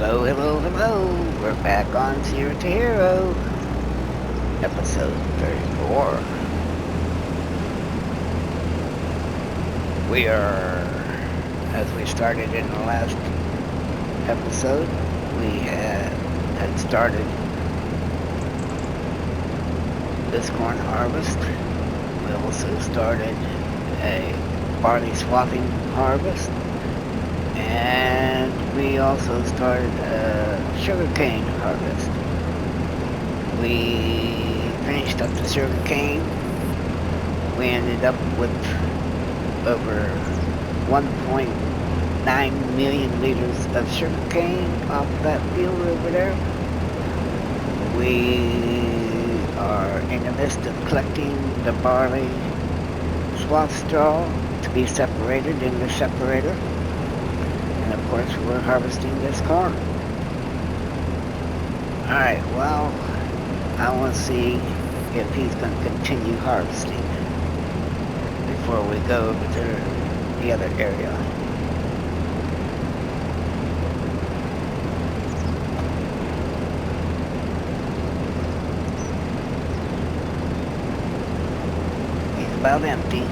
Hello, hello, hello. We're back on Zero to Hero, episode 34. We are, as we started in the last episode, we had started this corn harvest. We also started a barley swathing harvest. And we also started a sugarcane harvest. We finished up the sugarcane. We ended up with over 1.9 million liters of sugarcane off that field over there. We are in the midst of collecting the barley swath straw to be separated in the separator. And of course, we're harvesting this corn. Alright, well, I want to see if he's going to continue harvesting before we go over to the other area. He's about empty.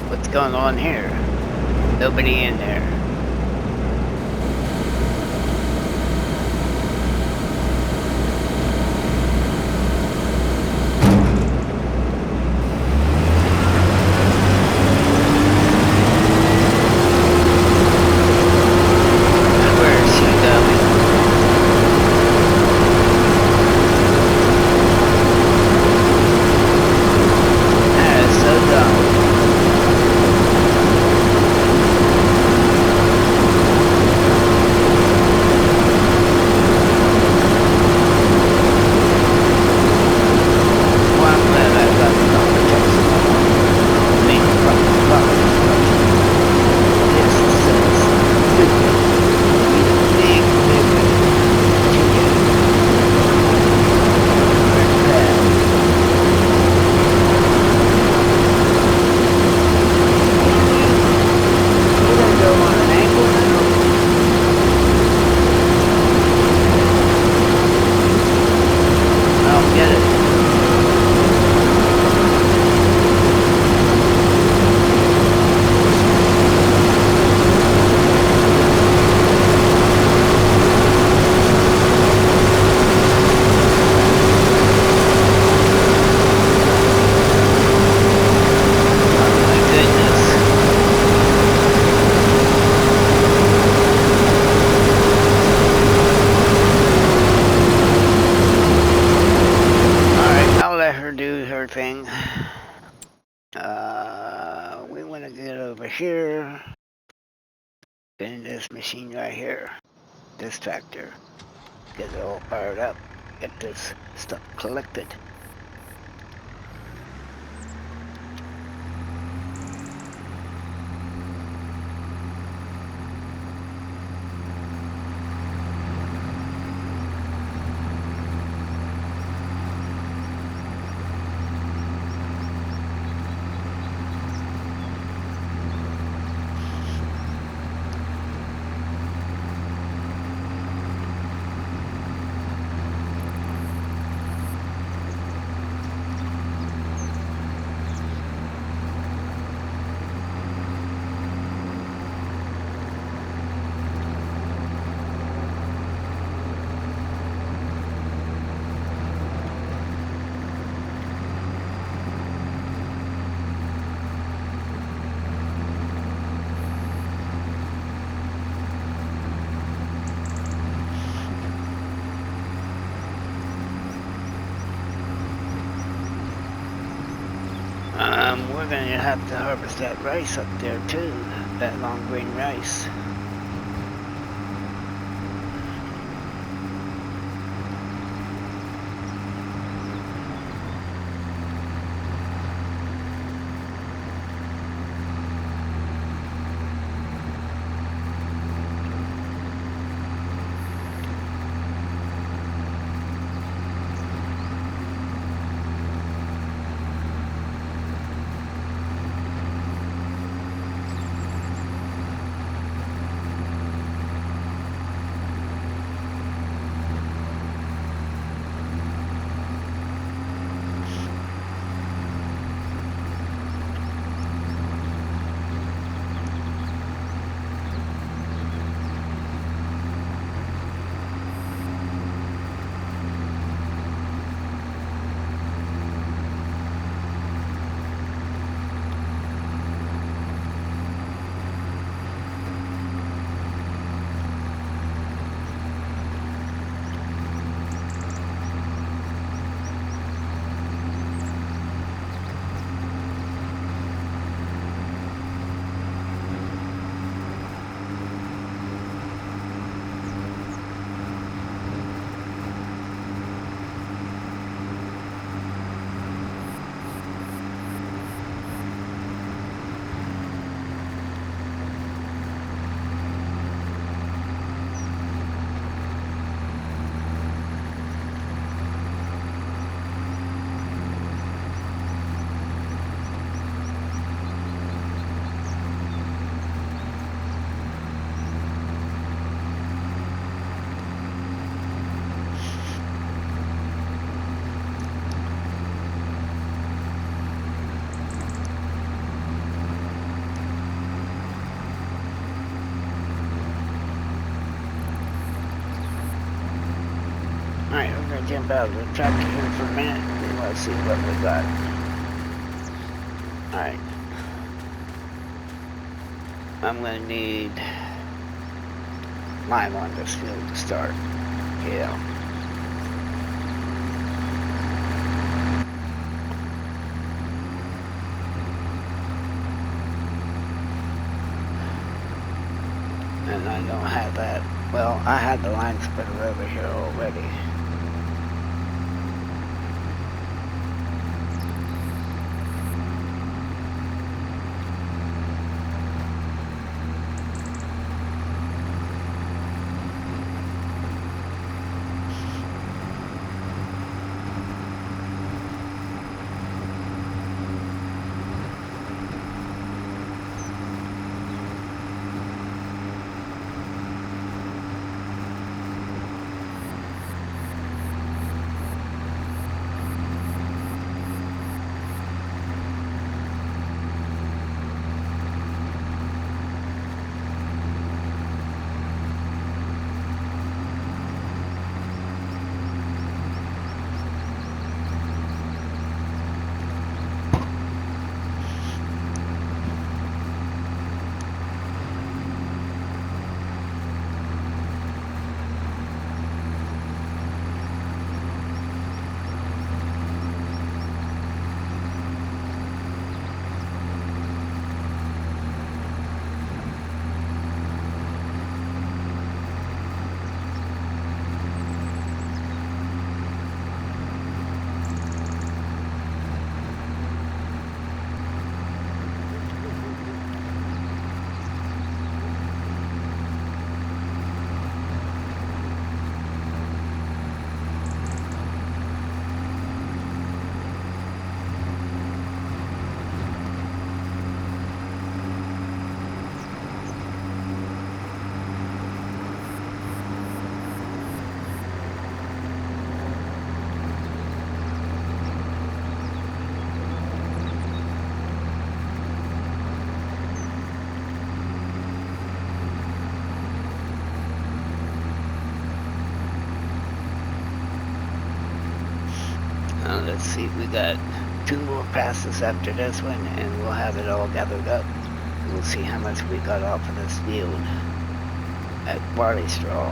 What's going on here? Nobody in there. Where is she going? That is so dumb. Thing. We want to get over here. In this machine right here. This tractor. Get it all fired up. Get this stuff collected. We're going to have to harvest that rice up there too, that long grain rice. jump out of the tractor here for a minute. We want to see what we got. Alright. I'm going to need lime on this field to start. Yeah. And I don't have that. Well, I had the line splitter over here already. Let's see, we got 2 more passes after this one, and we'll have it all gathered up. We'll see how much we got off of this field at barley straw.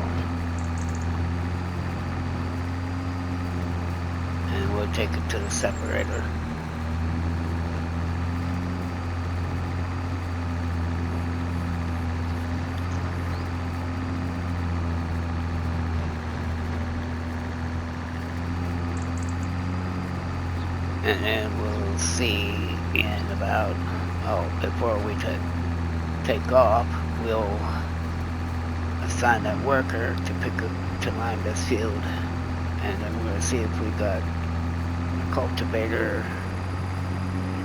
And we'll take it to the separator. And then we'll see in about, before we take off, we'll assign a worker to to line this field. And then we're going to see if we got a cultivator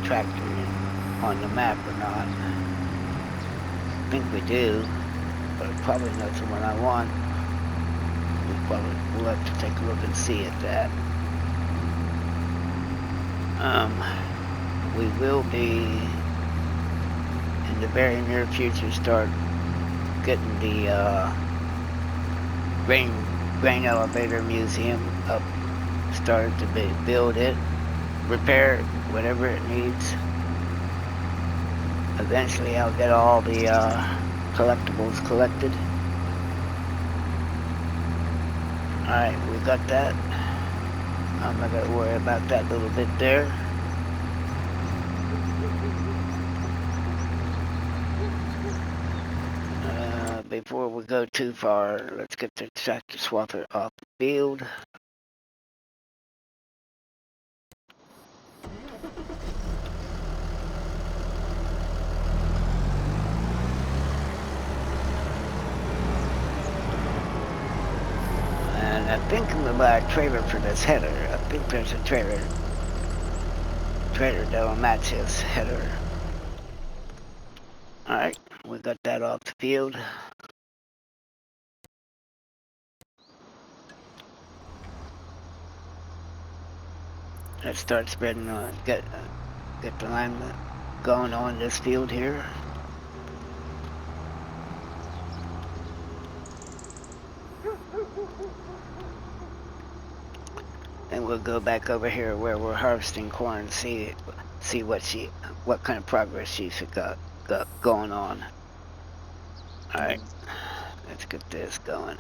tractor on the map or not. I think we do, but probably not the one I want. We'll have to take a look and see at that. We will be in the very near future start getting the grain elevator museum up, started to build it, repair it, whatever it needs. Eventually I'll get all the collectibles collected. Alright, we got that. I'm not going to worry about that little bit there. Before we go too far, let's get the tractor swather off the field. And I think I'm going to buy a trailer for this header. I think there's a trailer that'll match this header. Alright, we got that off the field. Let's start spreading on, get the line going on this field here. And we'll go back over here where we're harvesting corn, see what kind of progress she's got going on. All right, let's get this going.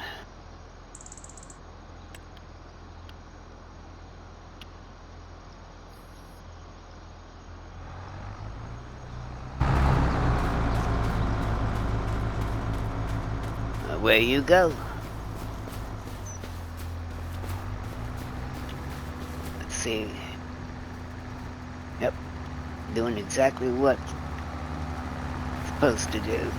Away you go. Let's see. Yep, doing exactly what it's supposed to do.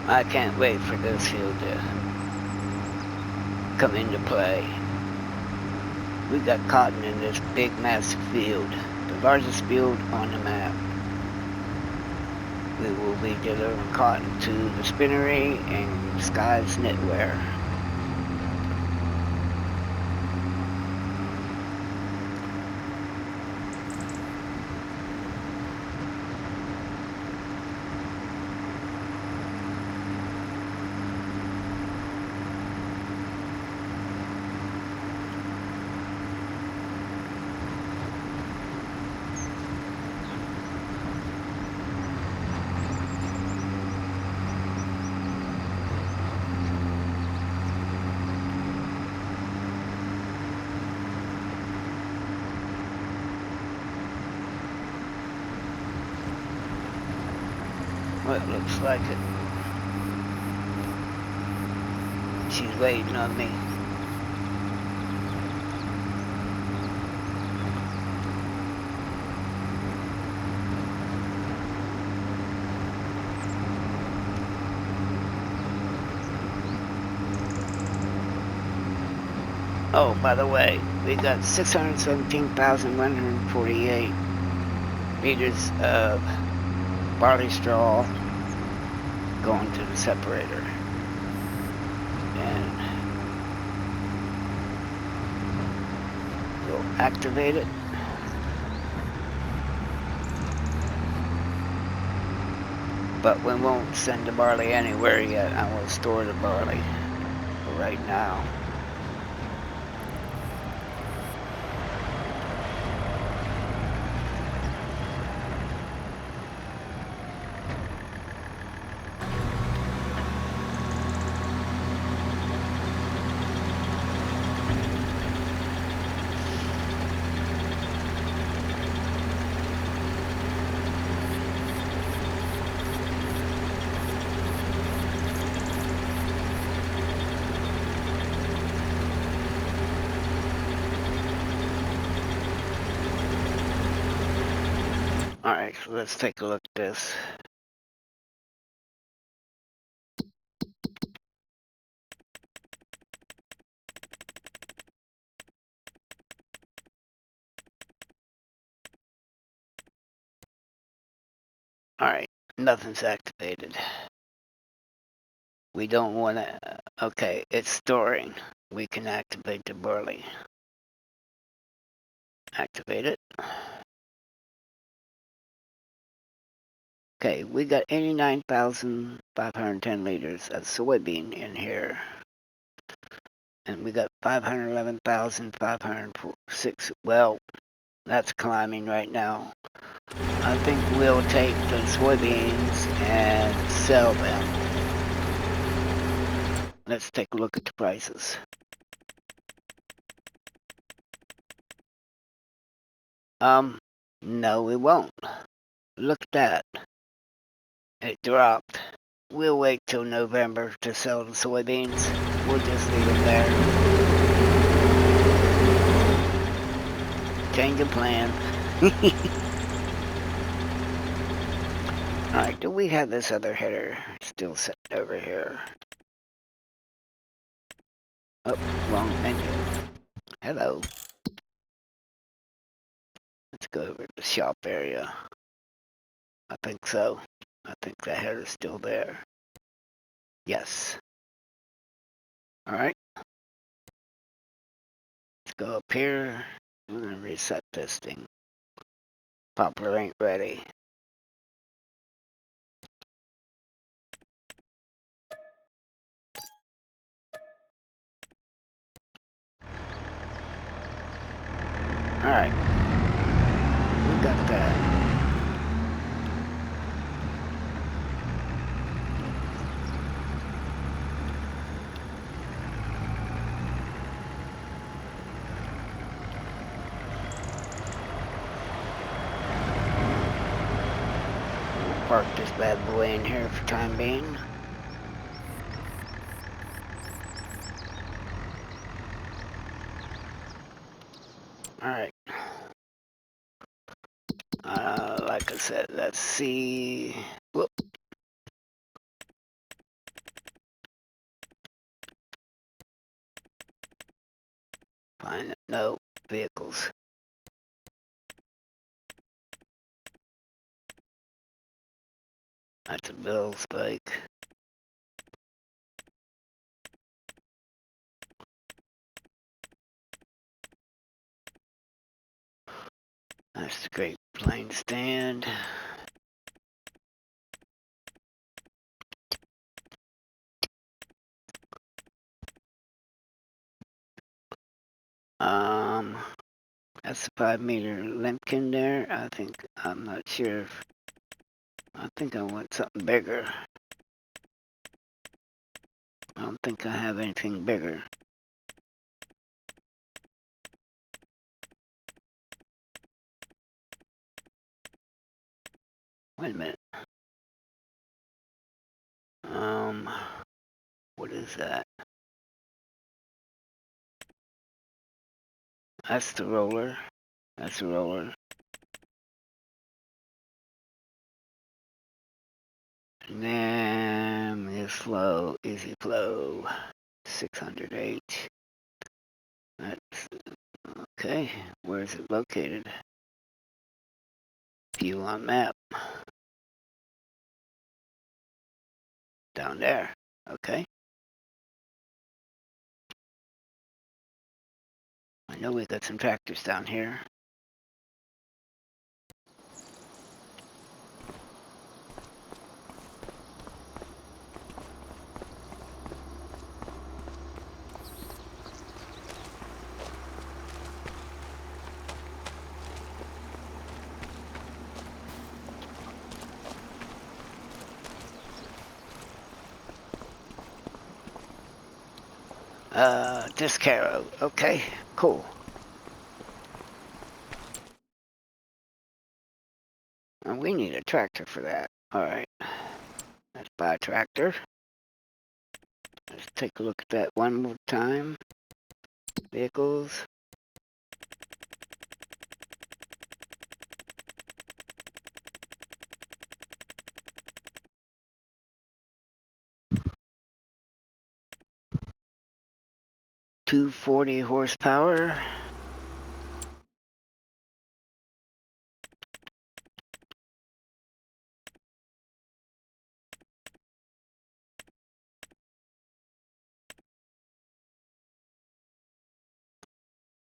I can't wait for this field to come into play. We got cotton in this big, massive field, the largest field on the map. We will be delivering cotton to the spinnery and Sky's Knitwear. Well, it looks like it. She's waiting on me. Oh, by the way, we got 617,148 liters of barley straw going to the separator. And we'll activate it. But we won't send the barley anywhere yet. I will store the barley for right now. Alright, so let's take a look at this. Alright, nothing's activated. We don't want to... Okay, it's storing. We can activate the barley. Activate it. Okay, we got 89,510 liters of soybean in here. And we got 511,506. Well, That's climbing right now. I think we'll take the soybeans and sell them. Let's take a look at the prices. No, we won't. Look at that. It dropped. We'll wait till November to sell the soybeans. We'll just leave them there. Change of plan. Alright, do we have this other header still set over here? Oh, wrong menu. Hello. Let's go over to the shop area. I think so. I think the header's still there. Yes. Alright. Let's go up here. I'm gonna reset this thing. Poplar ain't ready. Alright. We got that. We'll park this bad boy in here for time being. Alright. Like I said, let's see. Whoop. Find it. No vehicles. That's a bill spike. That's the Great Plain stand. That's a 5-meter limpkin there. I'm not sure if, I think I want something bigger. I don't think I have anything bigger. Wait a minute. What is that? That's the roller. That's the roller. And then this flow, easy flow, 600H. That's okay. Where is it located? View on map. Down there. Okay. I know we got some tractors down here. Discaro. Okay, cool. And we need a tractor for that. Alright. Let's buy a tractor. Let's take a look at that one more time. Vehicles. $240 horsepower.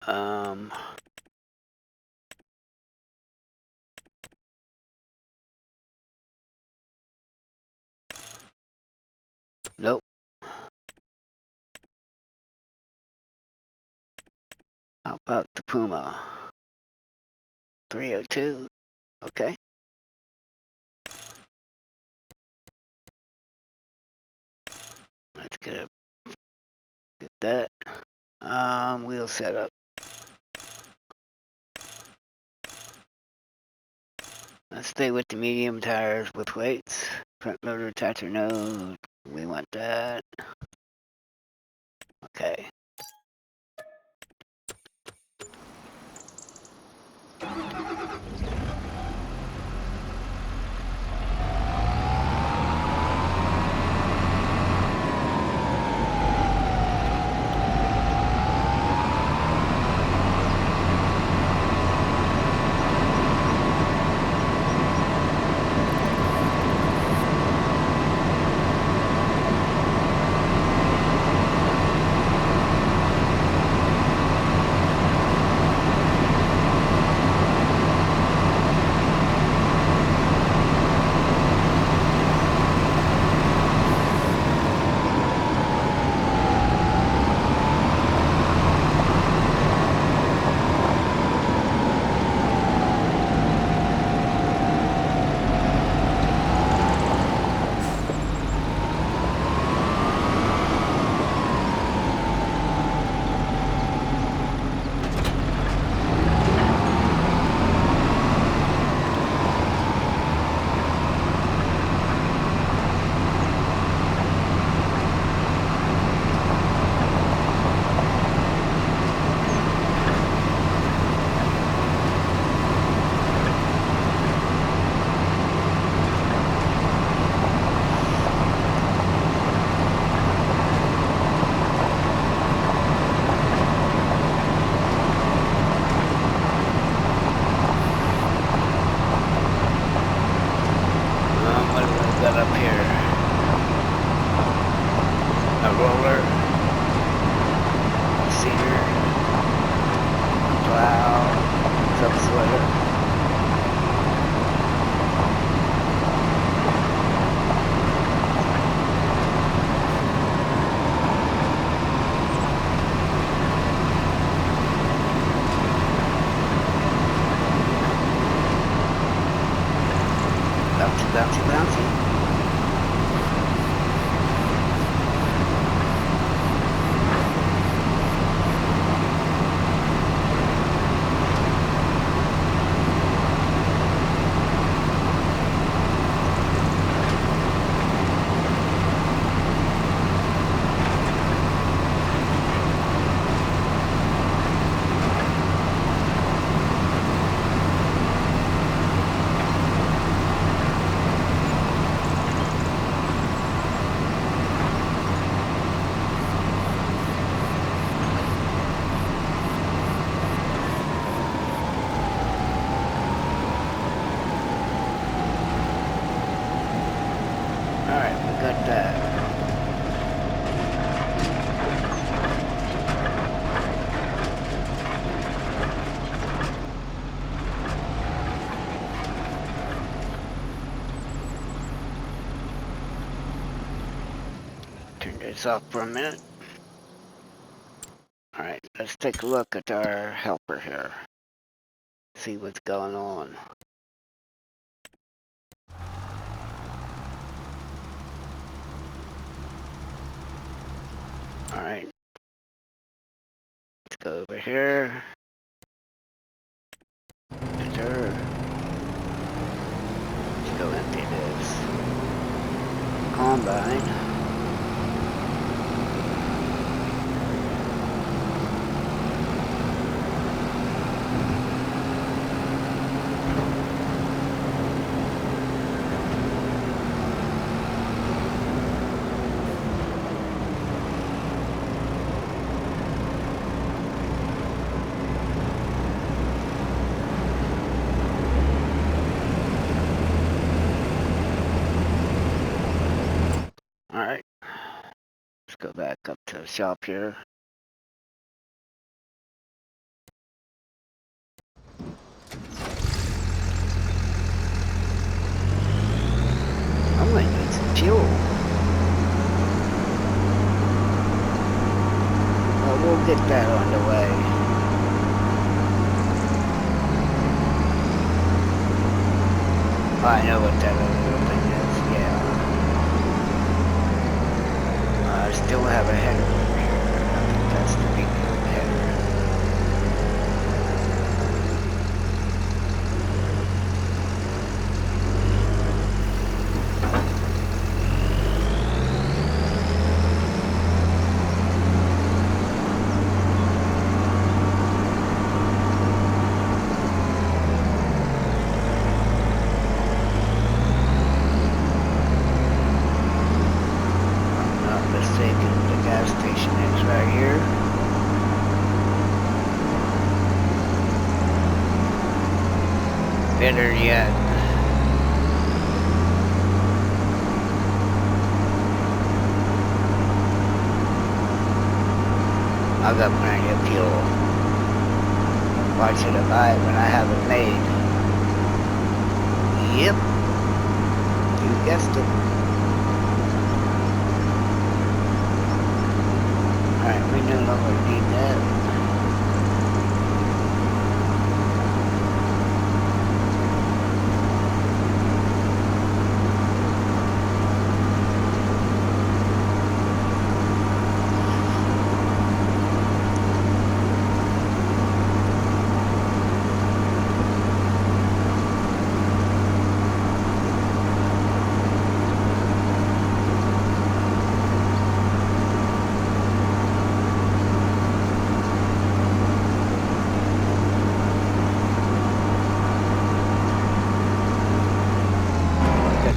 Um, nope. How about the Puma? 302. Okay. Let's get that. Wheel setup. Let's stay with the medium tires with weights. Front loader attacher, no. We want that. Okay. What do we got up here? A roller, a seeder, a plow, subsweater. Bouncy, bouncy, bouncy. Alright, we got that. Turn this off for a minute. Alright, let's take a look at our helper here. See what's going on. Alright. Let's go over here. Enter. Let's go empty this. Combine. Alright. Let's go back up to the shop here. I might need some fuel. Well, we'll get that on the way. Oh, I know what that other thing is, yeah. I still have a header over here. I think that's the big header. The gas station is right here. Better yet, I've got plenty of fuel. Why should I buy it when I have it made? Yep, you guessed it. Alright, we no longer need that.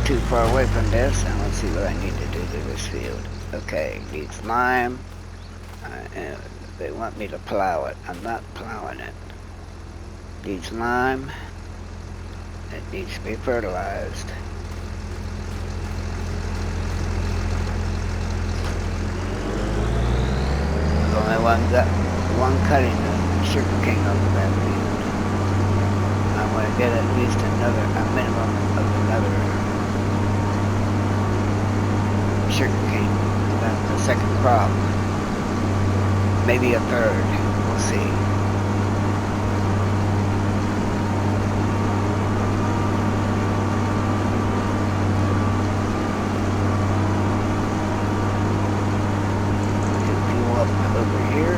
Too far away from this, and let's see what I need to do to this field. Okay, needs lime. They want me to plow it. I'm not plowing it. Needs lime. It needs to be fertilized. There's only one cutting the sugar cane over that field. I want to get at least a minimum of another sugar cane. That's the second crop. Maybe a third. We'll see. Get fuel up over here.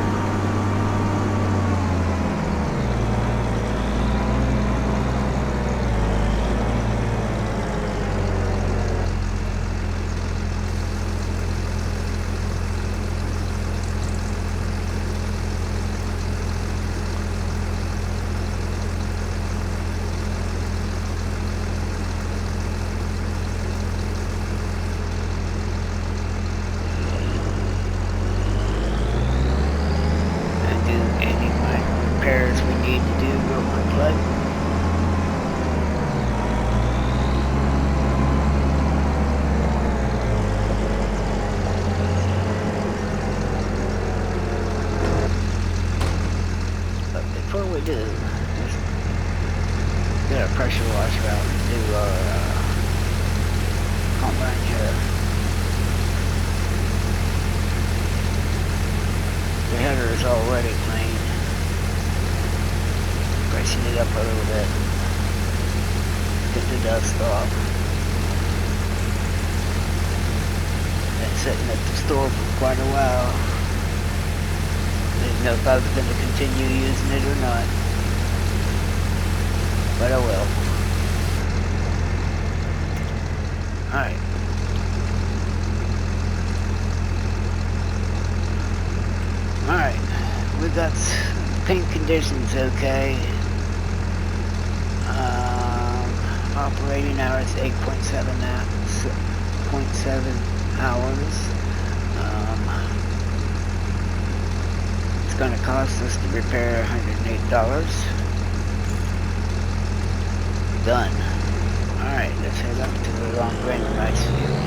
Before we do, let's get a pressure washer out and do our combine here. The header is already clean. Pressing it up a little bit. Get the dust off. Been sitting at the store for quite a while. Didn't know if I was going to continue using it or not, but I will. Alright. Alright, we got paint conditions okay. Operating hours 8.7 hours. It's going to cost us to repair $108. Done. Alright, let's head up to the long range rice field.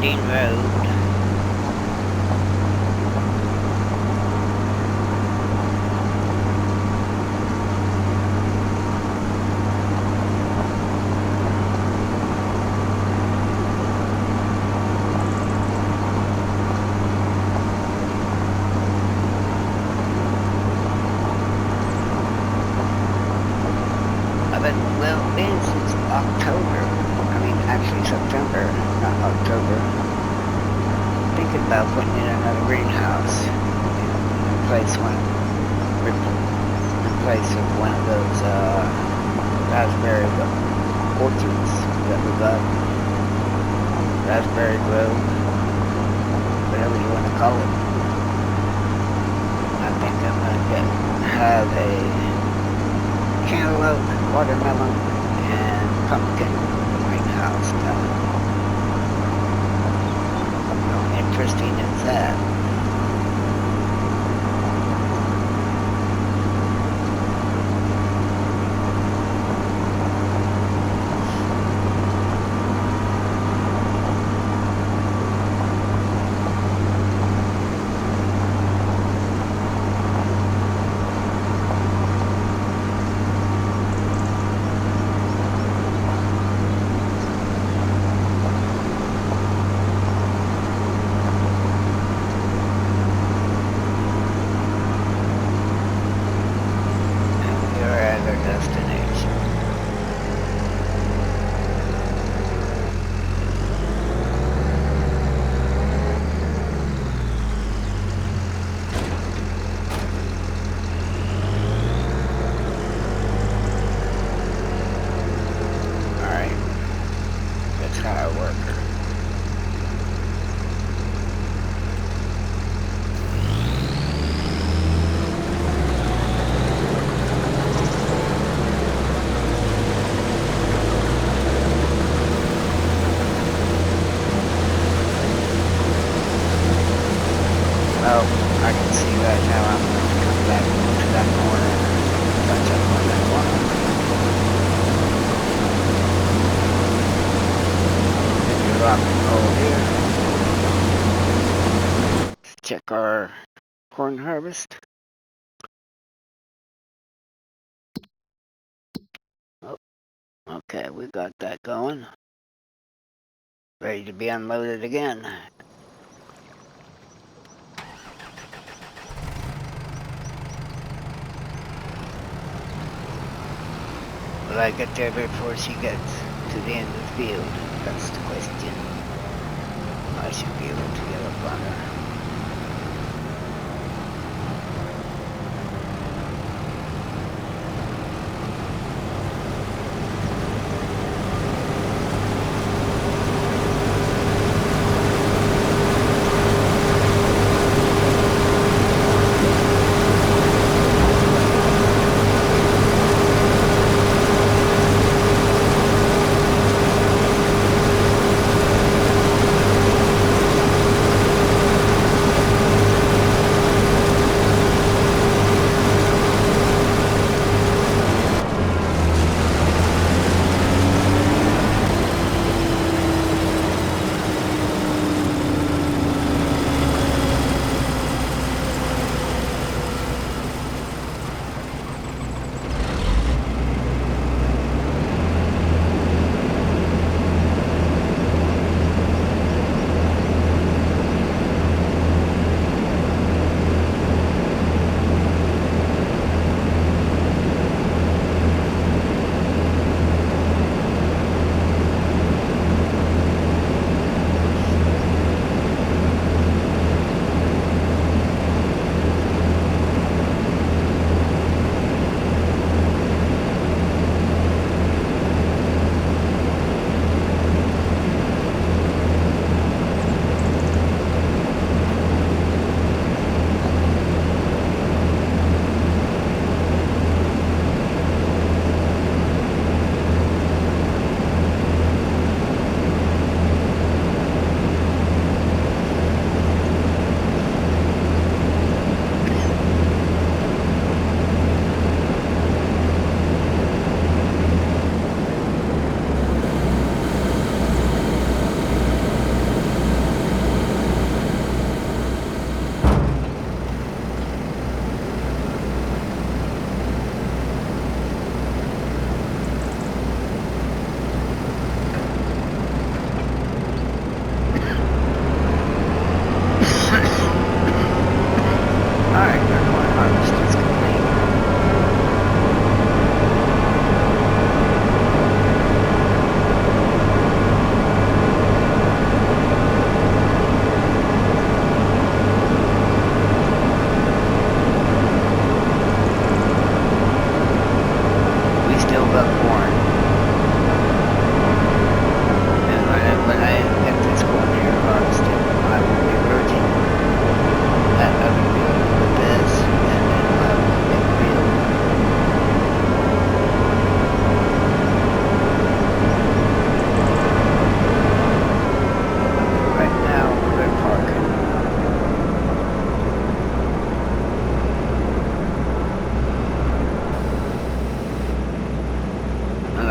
winding road. Well, been since October. I mean, actually September, not October. Thinking about putting in another greenhouse in place of one of those raspberry orchards that we got. Raspberry grove, whatever you want to call it. I think I'm gonna have a cantaloupe, watermelon, and pumpkin greenhouse done. How interesting is that? I can see that now. I'm going to come back to that corner and touch up on that corner. Maybe rock and roll here. Let's check our corn harvest. Oh, okay, we got that going. Ready to be unloaded again. Will I get there before she gets to the end of the field? That's the question. I should be able to get up on her.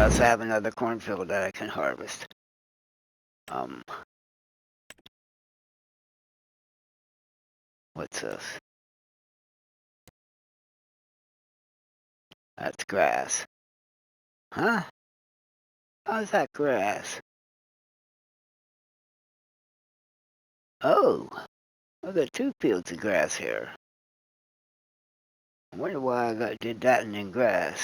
Unless I have another cornfield that I can harvest. What's this? That's grass. Huh? How's that grass? Oh, I've got 2 fields of grass here. I wonder why did that and then grass.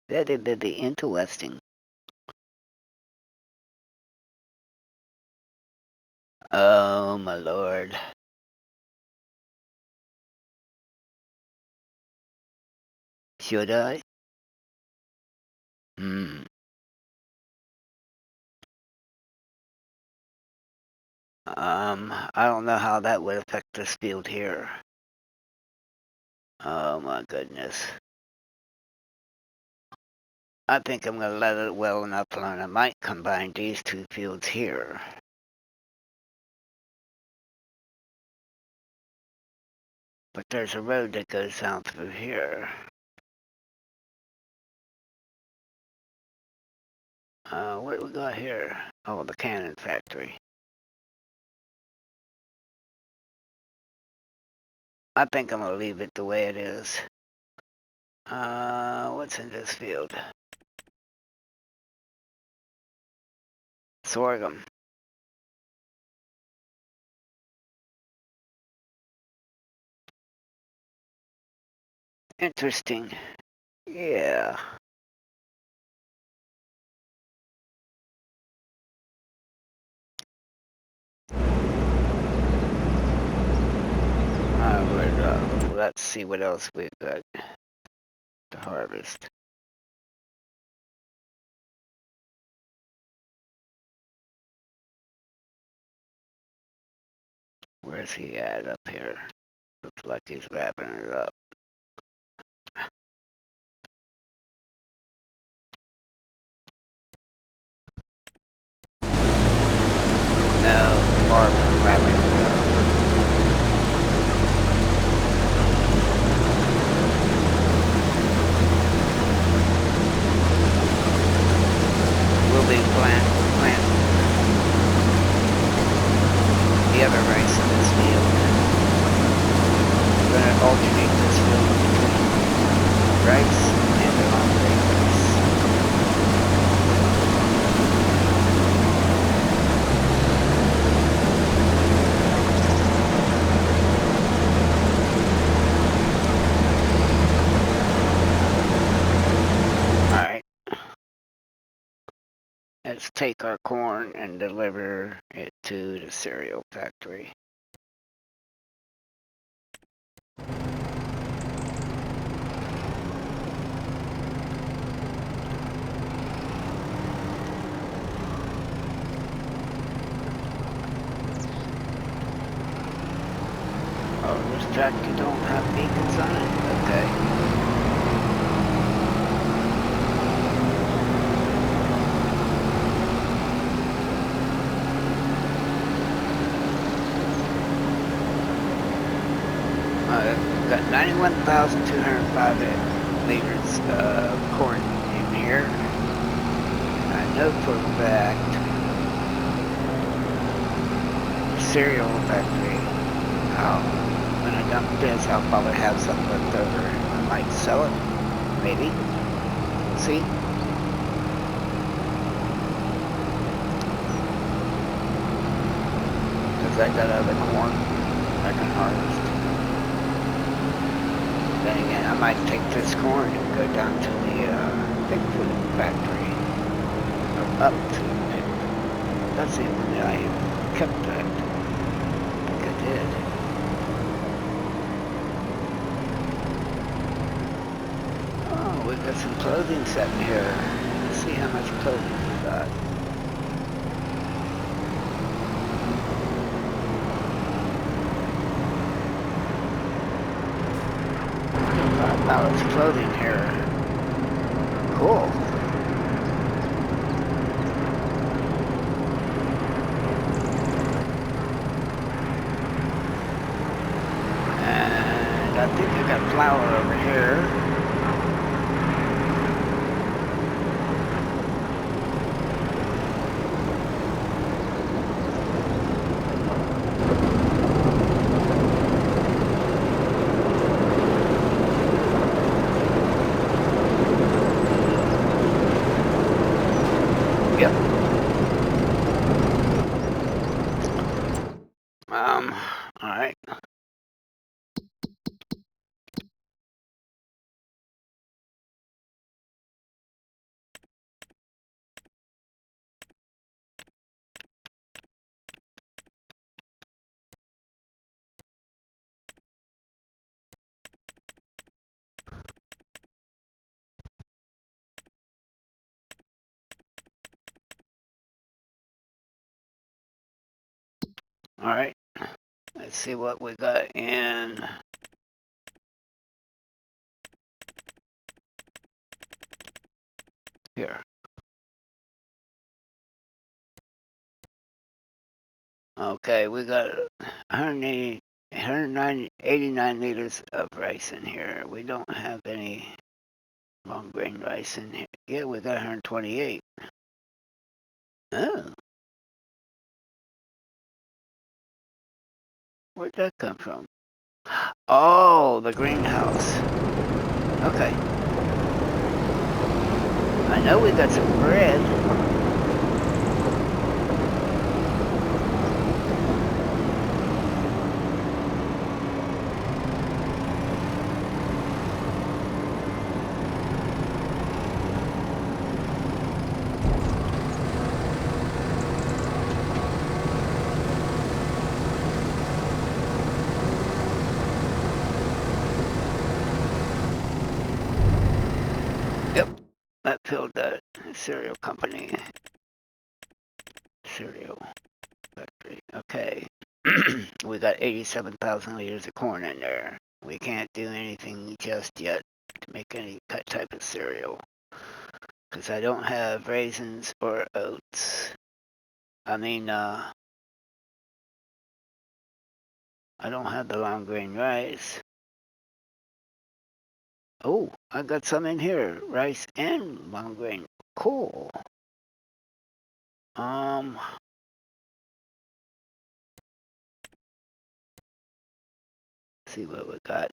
Very interesting. Oh my lord. Should I? I don't know how that would affect this field here. Oh my goodness. I think I'm gonna let it well enough alone. I might combine these 2 fields here. But there's a road that goes down through here. What do we got here? Oh, the cannon factory. I think I'm gonna leave it the way it is. What's in this field? Sorghum. Interesting. Yeah. Let's see what else we've got to harvest. Where's he at up here? Looks like he's wrapping it up. No, Marvin wrapping it up. We'll be plant the other rice in this field. We're gonna alternate this field between rice and the long grain rice. Alright. Let's take our corn and deliver it to the cereal factory. Oh, this tractor don't have beacons on it? Okay. Got 91,205 liters of corn in here. I know for a fact cereal factory, when I dump this, I'll probably have some left over. I might sell it, maybe. See? Because I got other corn I can harvest. Then again, I might take this corn and go down to the pig food factory. Or up to it. That's it. I kept that. I think I did. Oh, we've got some clothing set in here. Let's see how much clothing we got. $5 clothing here. Cool. And I think I got flour over here. Yep. All right. All right. Let's see what we got in here. Okay, we got 180, 189 liters of rice in here. We don't have any long grain rice in here. Yeah, we got 128. Oh, where'd that come from? Oh, the greenhouse. Okay. I know we got some bread. Yep, that filled the cereal company. Cereal factory. Okay. We got 87,000 liters of corn in there. We can't do anything just yet to make any type of cereal. Because I don't have raisins or oats. I mean, I don't have the long grain rice. Oh, I got some in here. Rice and long grain. Cool. See what we got.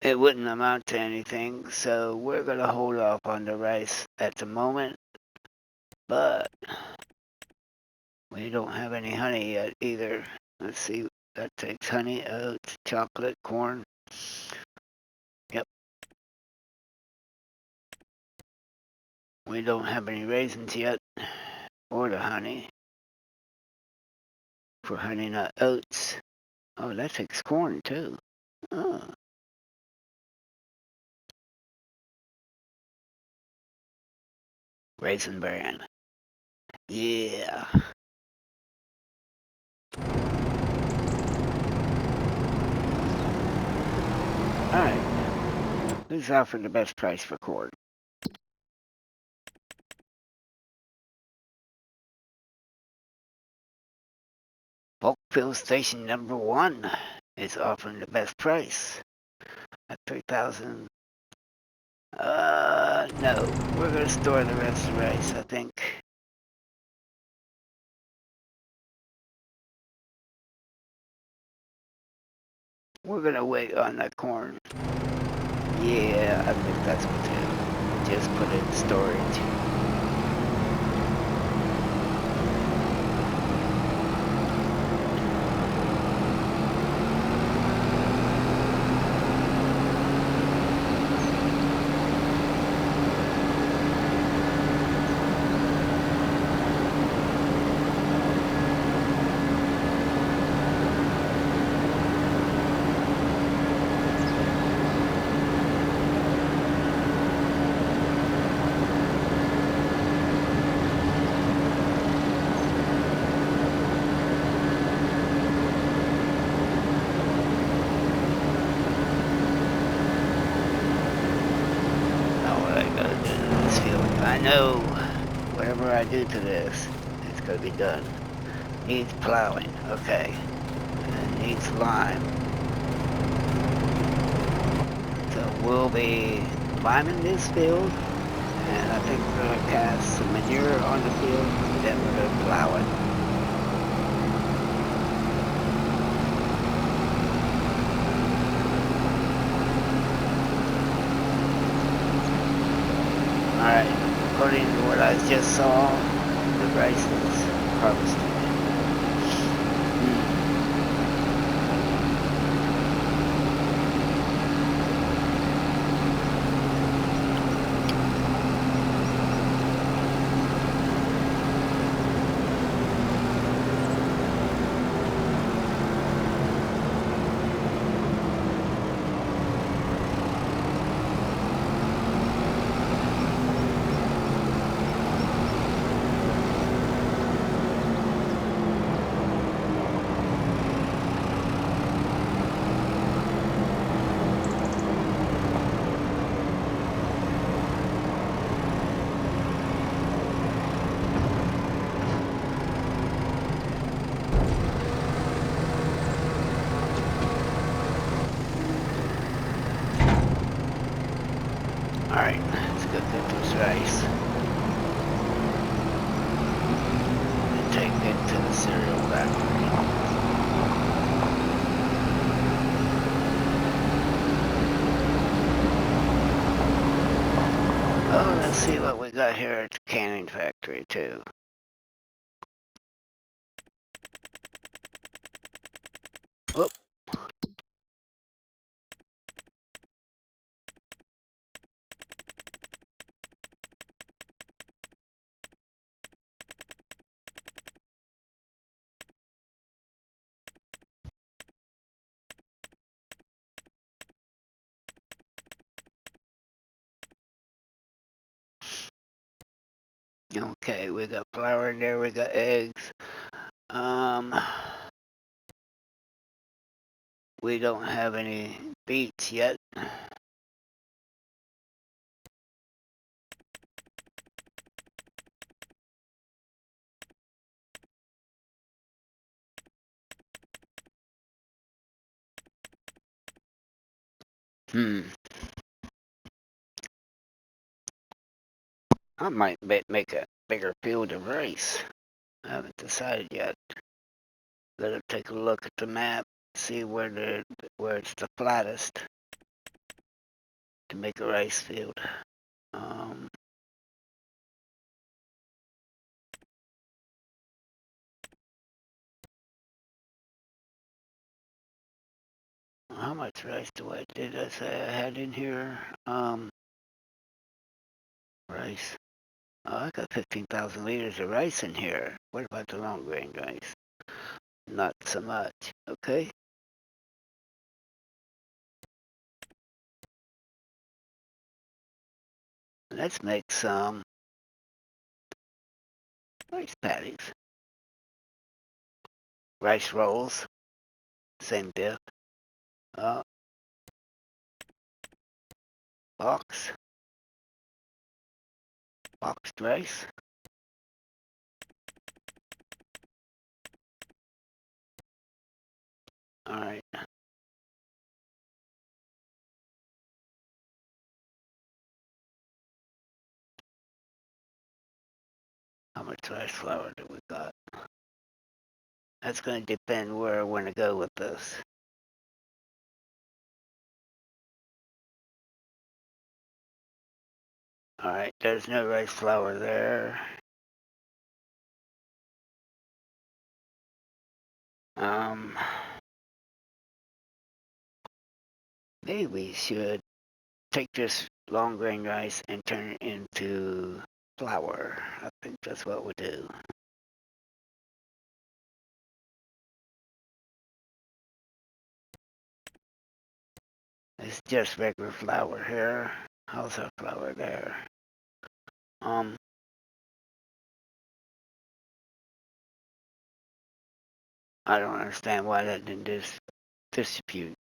It wouldn't amount to anything, so we're gonna hold off on the rice at the moment. But we don't have any honey yet either. Let's see. That takes honey, oats, chocolate, corn. Yep. We don't have any raisins yet, or the honey. For honey nut oats. Oh, that takes corn too. Oh. Raisin bran. Yeah. Alright. Who's offering the best price for corn? Bulk fill station number 1 is offering the best price at 3,000. No. We're gonna store the rest of the rice, I think. We're gonna wait on that corn. Yeah, I think that's what to do. Just put it in storage. I know whatever I do to this, it's gonna be done. Needs plowing. Okay. needs lime. So we'll be liming this field, and I think we're going to cast some manure on the field, then we're going to plow it. Alright, according to what I just saw, the rice is harvested. Alright, let's go get this rice. And take it to the cereal factory. Oh, let's see what we got here at the canning factory too. Whoop. Okay, we got flour in there, we got eggs. We don't have any beets yet. I might make a bigger field of rice. I haven't decided yet. Gotta take a look at the map, see where it's the flattest to make a rice field. How much rice did I say I had in here? Rice. Oh, I got 15,000 liters of rice in here. What about the long grain rice? Not so much. Okay. Let's make some rice patties. Rice rolls. Same dip. Box. Boxed rice. Alright. How much rice flour do we got? That's going to depend where I want to go with this. Alright, there's no rice flour there. Maybe we should take this long grain rice and turn it into flour. I think that's what we do. It's just regular flour here. How's our flour there? I don't understand why that didn't distribute.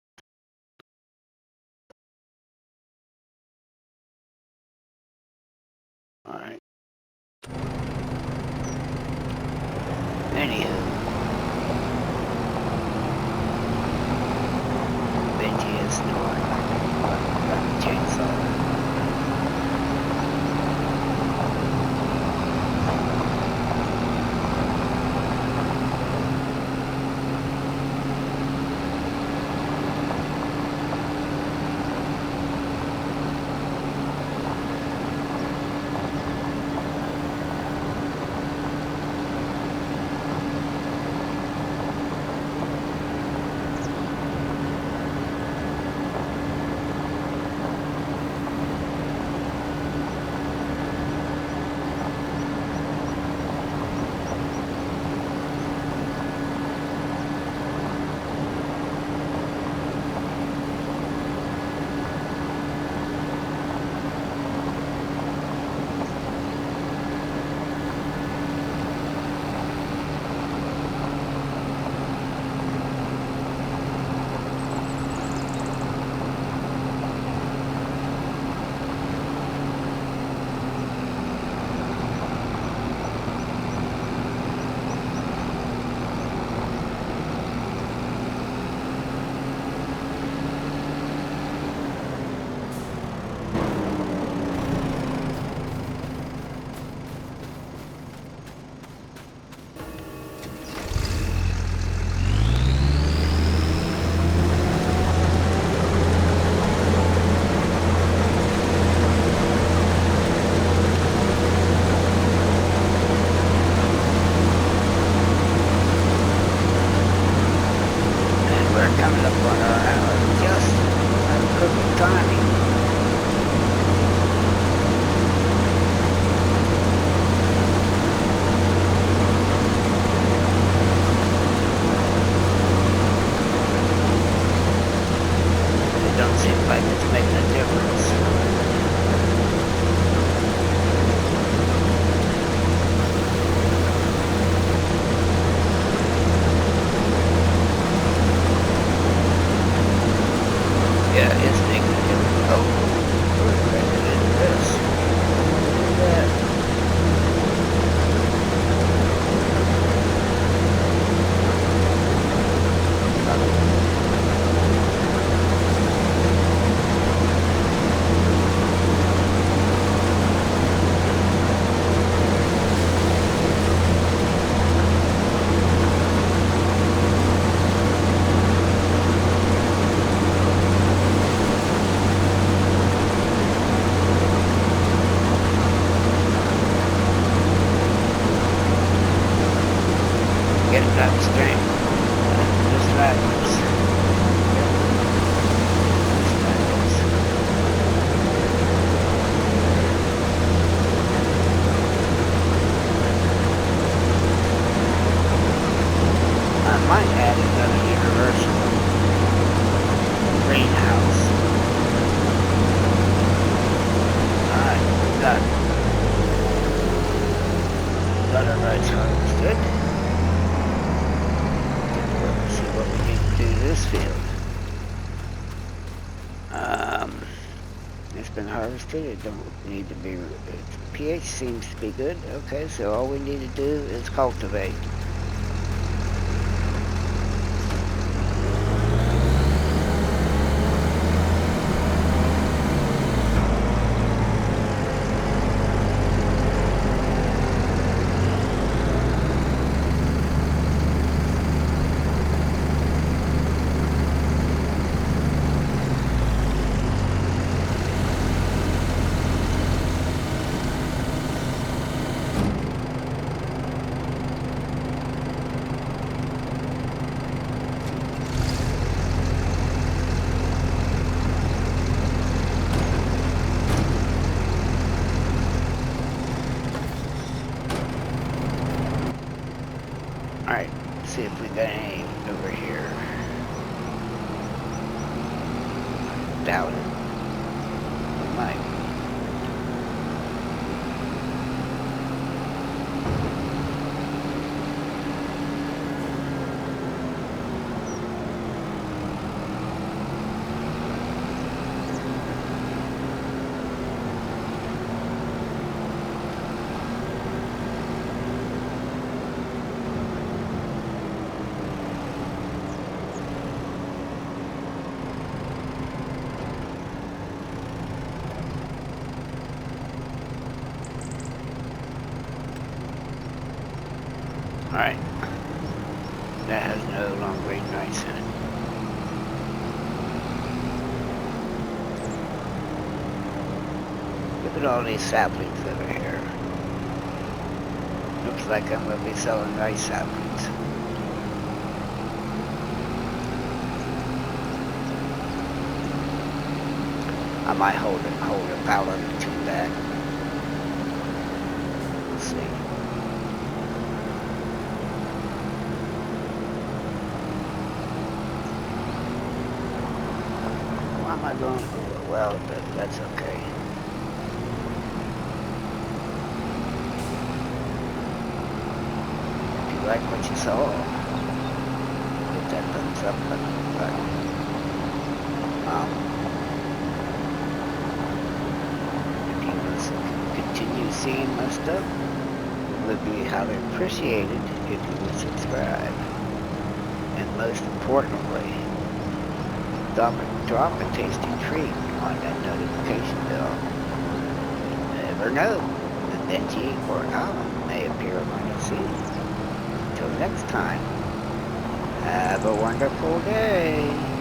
Alright. Anywho. snow on like a chainsaw. Coming up on our hour, just perfect timing. It don't seem like it's making a difference. Yeah, it's making a difference. Oh, we're ready to do this. Look at that. Get it up straight. Just like this. Just like this. I might add another universal greenhouse. Alright, got our rice harvested. See what we need to do to this field. It's been harvested. It don't need to be. Its pH seems to be good. Okay, so all we need to do is cultivate. Alright, see if we got any over here. Doubt it. We might. Alright. That has no long range nights in it. Look at all these saplings over here. Looks like I'm going to be selling rice saplings. I might hold a pallet or two back. We'll see. Why am I going over? Well, that's okay. If you like what you saw, hit that thumbs up button. If you want to continue seeing my stuff, it would be highly appreciated if you would subscribe. And most importantly, drop a tasty treat on that notification bell. You never know, the Benji or Alan may appear on your scene. Until next time, have a wonderful day.